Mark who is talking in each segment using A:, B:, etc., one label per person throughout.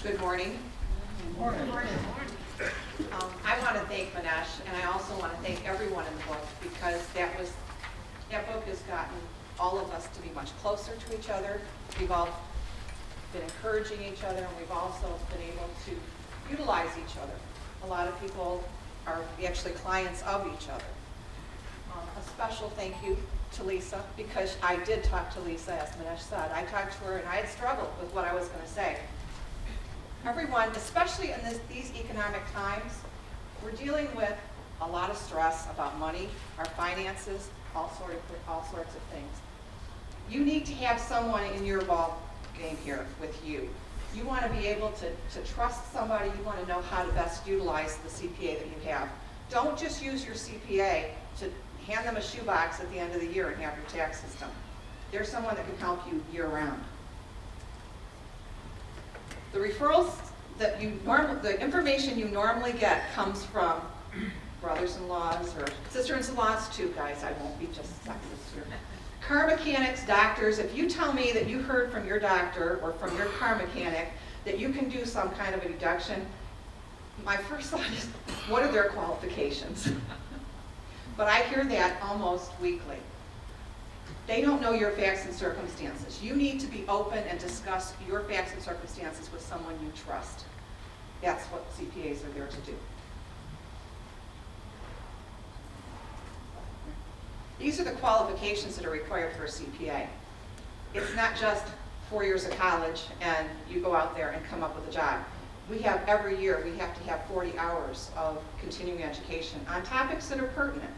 A: Good morning.
B: Morning.
A: I want to thank Minesh, and I also want to thank everyone in the book, because that book has gotten all of us to be much closer to each other. We've all been encouraging each other, and we've also been able to utilize each other. A lot of people are actually clients of each other. A special thank you to Lisa, because I did talk to Lisa, as Minesh said. I talked to her, and I had struggled with what I was going to say. Everyone, especially in these economic times, we're dealing with a lot of stress about money, our finances, all sorts of things. You need to have someone in your ball game here with you. You want to be able to trust somebody. You want to know how to best utilize the CPA that you have. Don't just use your CPA to hand them a shoebox at the end of the year and have your tax system. There's someone that can help you year-round. The referrals that the information you normally get comes from brothers-in-laws or sisters-in-laws too, guys. I won't be just sexist here. Car mechanics, doctors. If you tell me that you heard from your doctor or from your car mechanic that you can do some kind of a deduction, my first thought is, what are their qualifications? But I hear that almost weekly. They don't know your facts and circumstances. You need to be open and discuss your facts and circumstances with someone you trust. That's what CPAs are there to do. These are the qualifications that are required for a CPA. It's not just 4 years of college and you go out there and come up with a job. We have every year, we have to have 40 hours of continuing education on topics that are pertinent.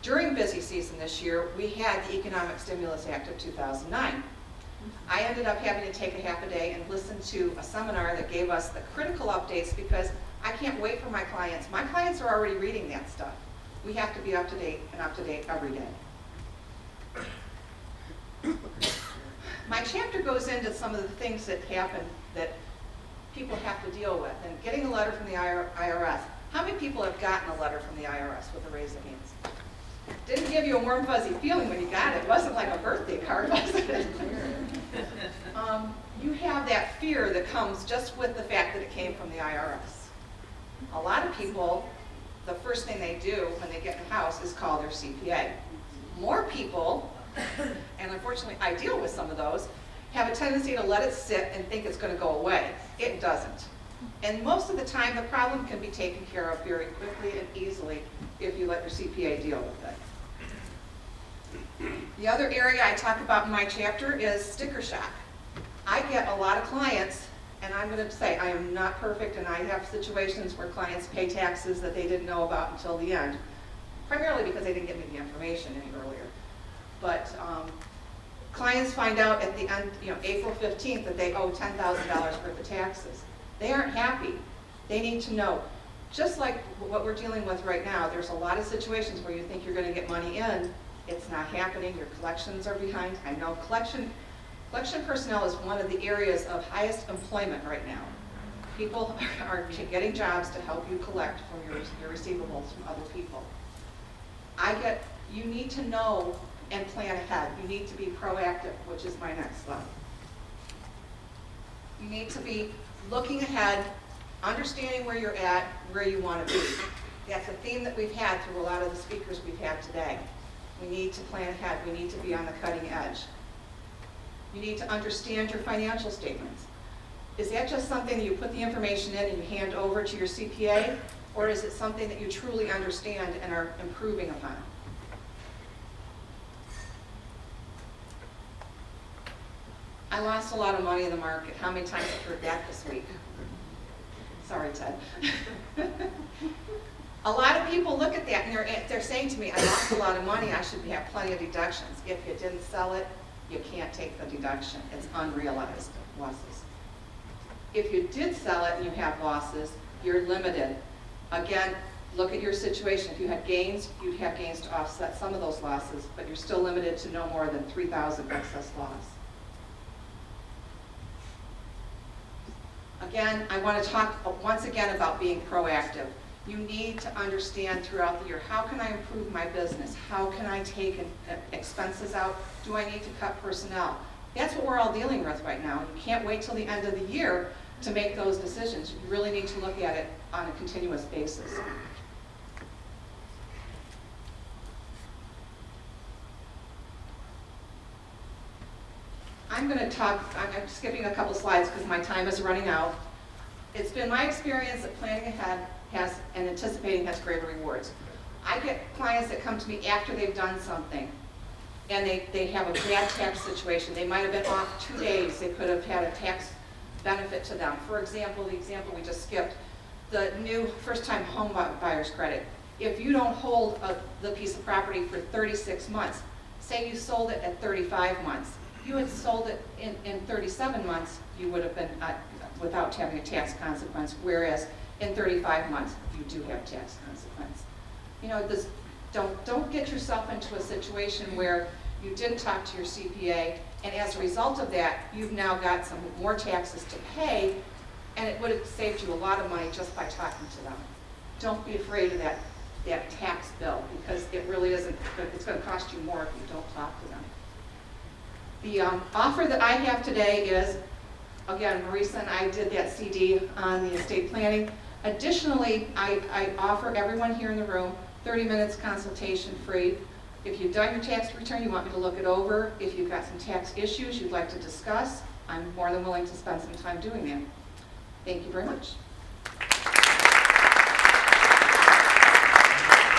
A: During busy season this year, we had the Economic Stimulus Act of 2009. I ended up having to take a half a day and listen to a seminar that gave us the critical updates, because I can't wait for my clients. My clients are already reading that stuff. We have to be up to date every day. My chapter goes into some of the things that happen that people have to deal with, and getting a letter from the IRS. How many people have gotten a letter from the IRS with a raise of hands? Didn't give you a warm fuzzy feeling when you got it. It wasn't like a birthday card, was it? You have that fear that comes just with the fact that it came from the IRS. A lot of people, the first thing they do when they get in the house is call their CPA. More people, and unfortunately I deal with some of those, have a tendency to let it sit and think it's going to go away. It doesn't. And most of the time the problem can be taken care of very quickly and easily if you let your CPA deal with it. The other area I talk about in my chapter is sticker shock. I get a lot of clients, and I'm going to say I am not perfect, and I have situations where clients pay taxes that they didn't know about until the end, primarily because they didn't give me the information any earlier. But clients find out at the end, April 15th, that they owe $10,000 worth of taxes. They aren't happy. They need to know. Just like what we're dealing with right now, there's a lot of situations where you think you're going to get money in. It's not happening. Your collections are behind. I know collection personnel is one of the areas of highest employment right now. People are getting jobs to help you collect from your receivables from other people. You need to know and plan ahead. You need to be proactive, which is my next slide. You need to be looking ahead, understanding where you're at, where you want to be. That's a theme that we've had through a lot of the speakers we've had today. We need to plan ahead. We need to be on the cutting edge. You need to understand your financial statements. Is that just something that you put the information in and you hand over to your CPA, or is it something that you truly understand and are improving upon? I lost a lot of money in the market. How many times have you heard that this week? Sorry, Ted. A lot of people look at that and they're saying to me, I lost a lot of money, I should have plenty of deductions. If you didn't sell it, you can't take the deduction. It's unrealized losses. If you did sell it and you have losses, you're limited. Again, look at your situation. If you had gains, you'd have gains to offset some of those losses, but you're still limited to no more than $3,000 excess loss. Again, I want to talk once again about being proactive. You need to understand throughout the year, how can I improve my business? How can I take expenses out? Do I need to cut personnel? That's what we're all dealing with right now. You can't wait till the end of the year to make those decisions. You really need to look at it on a continuous basis. I'm going to talk, I'm skipping a couple slides because my time is running out. It's been my experience that planning ahead has, and anticipating has greater rewards. I get clients that come to me after they've done something, and they have a bad tax situation. They might have been off 2 days. They could have had a tax benefit to them. For example, the example we just skipped, the new first-time home buyer's credit. If you don't hold the piece of property for 36 months, say you sold it at 35 months, you had sold it in 37 months, you would have been without having a tax consequence, whereas in 35 months, you do have tax consequence. You know, this, don't get yourself into a situation where you didn't talk to your CPA, and as a result of that, you've now got some more taxes to pay, and it would have saved you a lot of money just by talking to them. Don't be afraid of that tax bill, because it really isn't, it's going to cost you more if you don't talk to them. The offer that I have today is, again, Marisa and I did that CD on the estate planning. Additionally, I offer everyone here in the room 30 minutes consultation free. If you've done your tax return, you want me to look it over, if you've got some tax issues you'd like to discuss, I'm more than willing to spend some time doing that. Thank you very much.